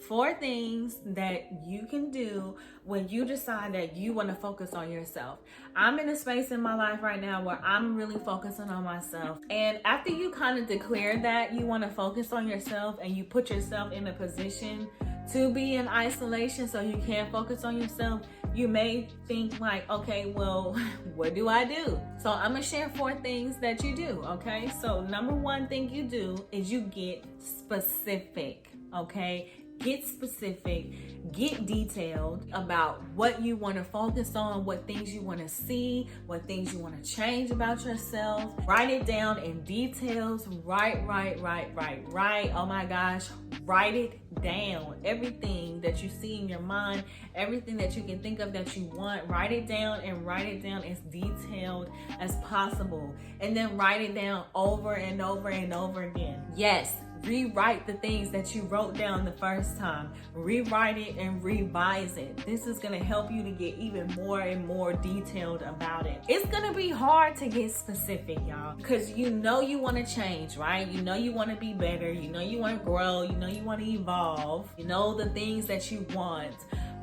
4 things that you can do when you decide that you want to focus on yourself. I'm in a space in my life right now where I'm really focusing on myself. And after you kind of declare that you want to focus on yourself and you put yourself in a position to be in isolation so you can focus on yourself, you may think like, okay, well, what do I do? So I'm gonna share 4 things that you do, okay? So number 1 thing you do is you get specific, okay? Get specific, get detailed about what you want to focus on, what things you want to see, what things you want to change about yourself. Write it down in details. Write. Oh my gosh, write it down. Everything that you see in your mind, everything that you can think of that you want, write it down and write it down as detailed as possible. And then write it down over and over and over again. Yes. Rewrite the things that you wrote down the first time. Rewrite it and revise it. This is going to help you to get even more and more detailed about it. It's going to be hard to get specific, y'all, because you know you want to change, right? You know you want to be better. You know you want to grow. You know you want to evolve. You know the things that you want,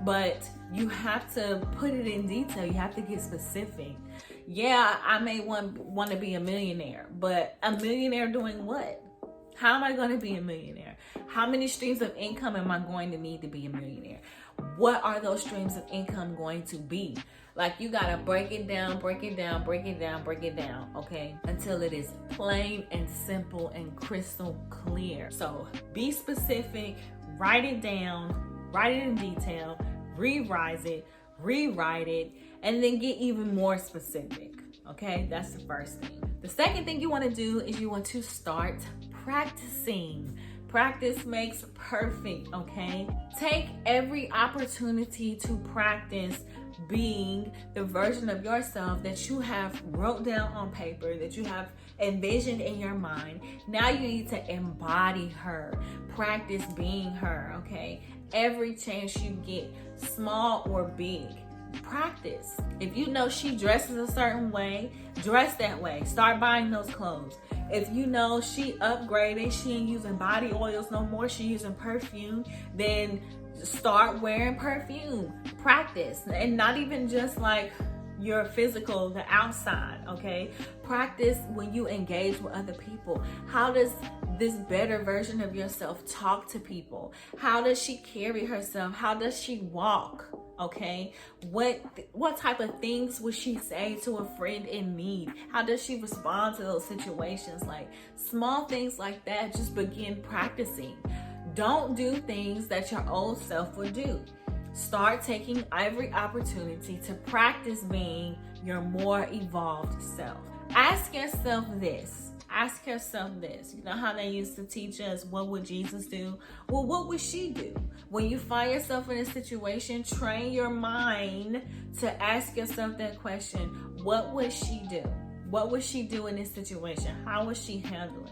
but you have to put it in detail. You have to get specific. Yeah, I may want to be a millionaire, but a millionaire doing what? How am I going to be a millionaire? How many streams of income am I going to need to be a millionaire? What are those streams of income going to be? Like, you got to break it down, okay? Until it is plain and simple and crystal clear. So be specific, write it down, write it in detail, rewrite it, and then get even more specific, okay? That's the first thing. The second thing you want to do is you want to start practicing. Practice makes perfect, okay? Take every opportunity to practice being the version of yourself that you have wrote down on paper, that you have envisioned in your mind. Now you need to embody her. Practice being her, okay? Every chance you get, small or big. Practice. If you know she dresses a certain way, dress that way. Start buying those clothes. If you know she upgraded, she ain't using body oils no more, she using perfume, then start wearing perfume. Practice. And not even just like your physical, the outside, okay? Practice when you engage with other people. How does this better version of yourself talk to people? How does she carry herself? How does she walk? Okay, what type of things would she say to a friend in need? How does she respond to those situations? Like small things like that, just begin practicing. Don't do things that your old self would do. Start taking every opportunity to practice being your more evolved self. Ask yourself this. You know how they used to teach us, what would Jesus do? Well, what would she do? When you find yourself in a situation, train your mind to ask yourself that question. What would she do? What would she do in this situation? How would she handle it?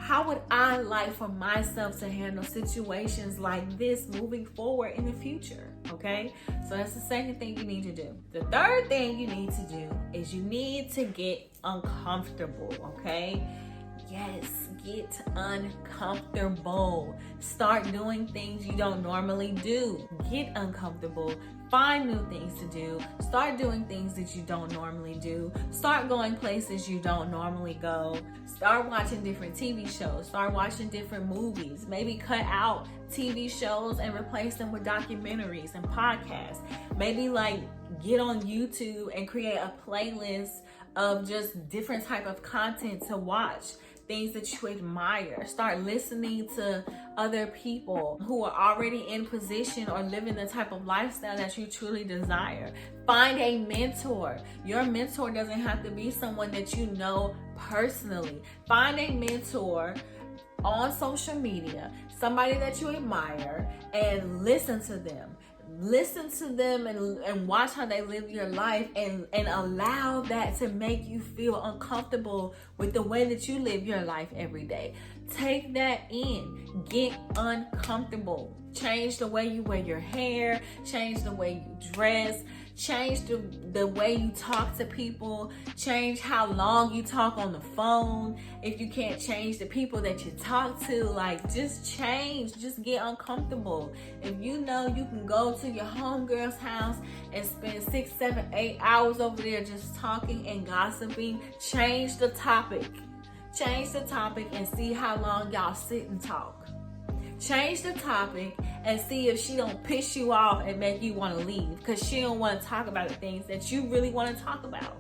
How would I like for myself to handle situations like this moving forward in the future? Okay, so that's the second thing you need to do. The third thing you need to do is you need to get uncomfortable, okay? Yes, get uncomfortable. Start doing things you don't normally do. Get uncomfortable. Find new things to do. Start doing things that you don't normally do. Start going places you don't normally go. Start watching different TV shows. Start watching different movies. Maybe cut out TV shows and replace them with documentaries and podcasts. Maybe like get on YouTube and create a playlist of just different type of content to watch. Things that you admire. Start listening to other people who are already in position or living the type of lifestyle that you truly desire. Find a mentor. Your mentor doesn't have to be someone that you know personally. Find a mentor on social media, somebody that you admire, and listen to them. listen to them and watch how they live your life, and allow that to make you feel uncomfortable with the way that you live your life every day. Take that in. Get uncomfortable. Change the way you wear your hair, change the way you dress, change the way you talk to people, change how long you talk on the phone. If you can't change the people that you talk to, like, just change, just get uncomfortable. If you know you can go to your homegirl's house and spend 6, 7, 8 hours over there just talking and gossiping, change the topic. Change the topic and see how long y'all sit and talk. Change the topic and see if she don't piss you off and make you want to leave, because she don't want to talk about the things that you really want to talk about.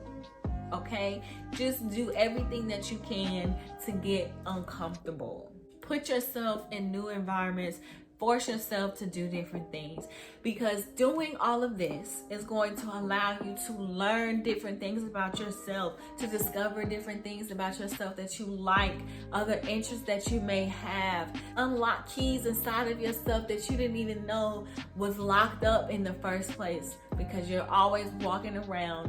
Okay? Just do everything that you can to get uncomfortable. Put yourself in new environments. Force yourself to do different things, because doing all of this is going to allow you to learn different things about yourself, to discover different things about yourself that you like, other interests that you may have, unlock keys inside of yourself that you didn't even know was locked up in the first place, because you're always walking around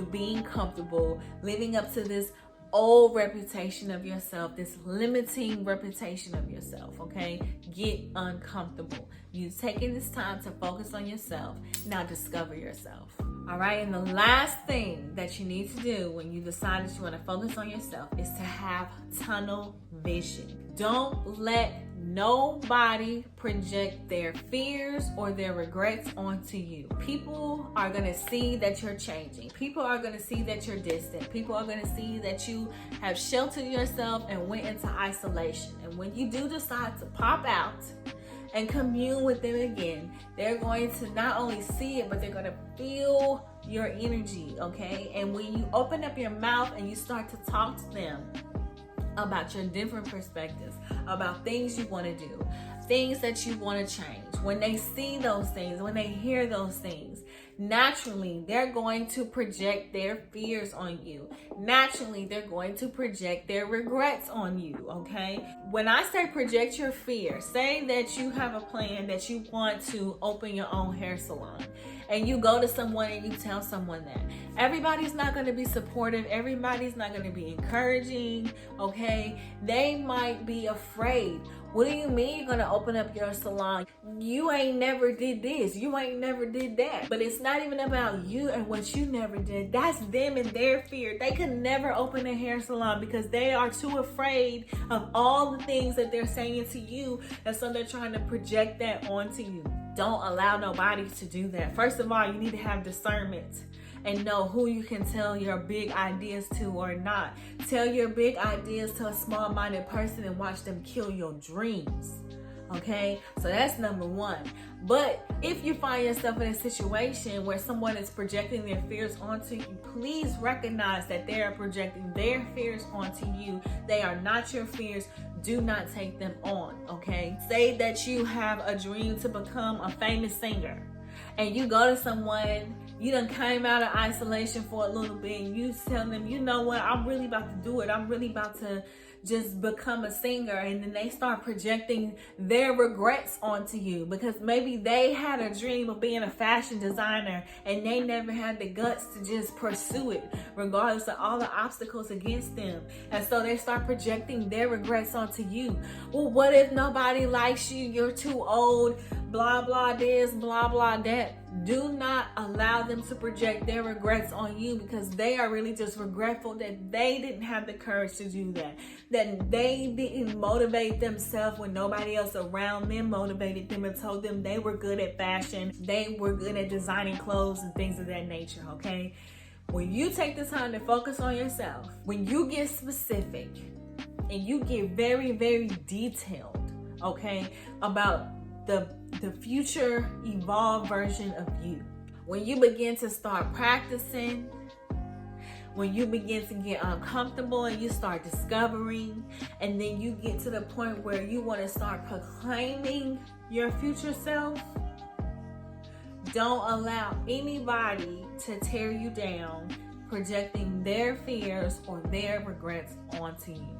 being comfortable, living up to this old reputation of yourself, this limiting reputation of yourself. Okay, get uncomfortable. You've taken this time to focus on yourself. Now discover yourself. All right, and the last thing that you need to do when you decide that you want to focus on yourself is to have tunnel vision. Don't let nobody project their fears or their regrets onto you. People are going to see that you're changing. People are going to see that you're distant. People are going to see that you have sheltered yourself and went into isolation. And when you do decide to pop out and commune with them again, they're going to not only see it, but they're going to feel your energy, okay? And when you open up your mouth and you start to talk to them about your different perspectives, about things you want to do, things that you want to change, when they see those things, when they hear those things, naturally they're going to project their fears on you. Naturally, they're going to project their regrets on you, okay? When I say project your fear, say that you have a plan that you want to open your own hair salon, and you go to someone and you tell someone that. Everybody's not going to be supportive. Everybody's not going to be encouraging, okay? They might be afraid. What do you mean you're going to open up your salon? You ain't never did this. You ain't never did that. But it's not even about you and what you never did. That's them and their fear. They could never open a hair salon because they are too afraid of all the things that they're saying to you. And so they're trying to project that onto you. Don't allow nobody to do that. First of all, you need to have discernment and know who you can tell your big ideas to or not. Tell your big ideas to a small-minded person and watch them kill your dreams. Okay, so that's number one. But if you find yourself in a situation where someone is projecting their fears onto you, please recognize that they are projecting their fears onto you. They are not your fears. Do not take them on, okay? Say that you have a dream to become a famous singer, and you go to someone, you done came out of isolation for a little bit, and you tell them, you know what, I'm really about to do it. I'm really about to just become a singer. And then they start projecting their regrets onto you because maybe they had a dream of being a fashion designer and they never had the guts to just pursue it regardless of all the obstacles against them. And so they start projecting their regrets onto you. Well, what if nobody likes you? You're too old, blah, blah, this, blah, blah, that. Do not allow them to project their regrets on you because they are really just regretful that they didn't have the courage to do that. That they didn't motivate themselves when nobody else around them motivated them and told them they were good at fashion, they were good at designing clothes and things of that nature, okay? When you take the time to focus on yourself, when you get specific and you get very, very detailed, okay, about the future evolved version of you, when you begin to start practicing, when you begin to get uncomfortable and you start discovering, and then you get to the point where you want to start proclaiming your future self, don't allow anybody to tear you down projecting their fears or their regrets onto you.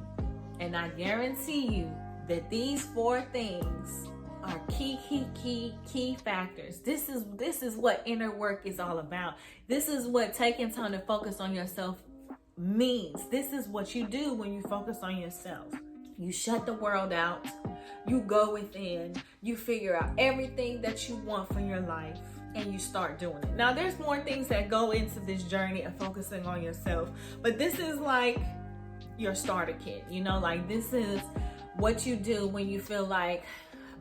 And I guarantee you that these 4 things are key factors. This is what inner work is all about. This is what taking time to focus on yourself means. This is what you do when you focus on yourself. You shut the world out. You go within. You figure out everything that you want for your life, and you start doing it. Now, there's more things that go into this journey of focusing on yourself, but this is like your starter kit. You know, like this is what you do when you feel like,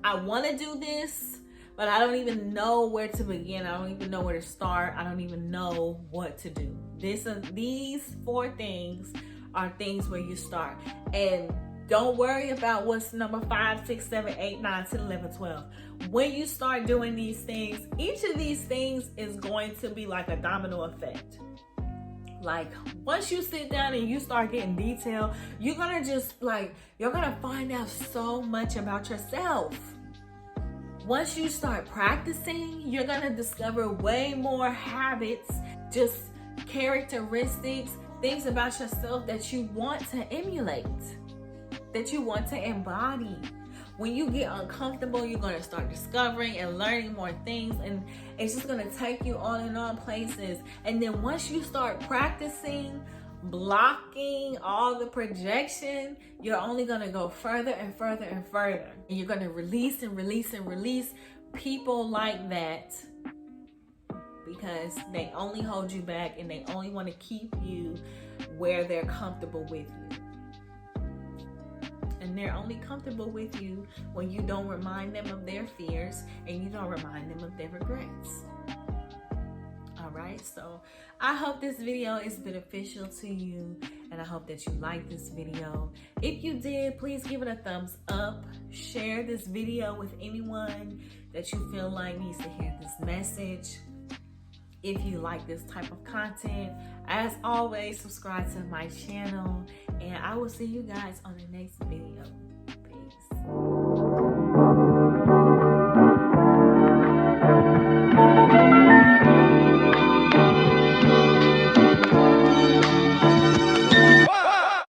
I want to do this, but I don't even know where to begin. I don't even know where to start. I don't even know what to do. These 4 things are things where you start. And don't worry about what's number 5, 6, 7, 8, 9, 10, 11, 12. When you start doing these things, each of these things is going to be like a domino effect. Like once you sit down and you start getting detail, you're gonna find out so much about yourself. Once you start practicing, you're gonna discover way more habits, just characteristics, things about yourself that you want to emulate, that you want to embody. When you get uncomfortable, you're going to start discovering and learning more things, and it's just going to take you on and on places. And then once you start practicing, blocking all the projection, you're only going to go further and further and further. And you're going to release and release and release people like that, because they only hold you back and they only want to keep you where they're comfortable with you. And they're only comfortable with you when you don't remind them of their fears and you don't remind them of their regrets. All right, so I hope this video is beneficial to you, and I hope that you like this video. If you did, please give it a thumbs up. Share this video with anyone that you feel like needs to hear this message. If you like this type of content, as always, subscribe to my channel, and I will see you guys on the next video. Peace.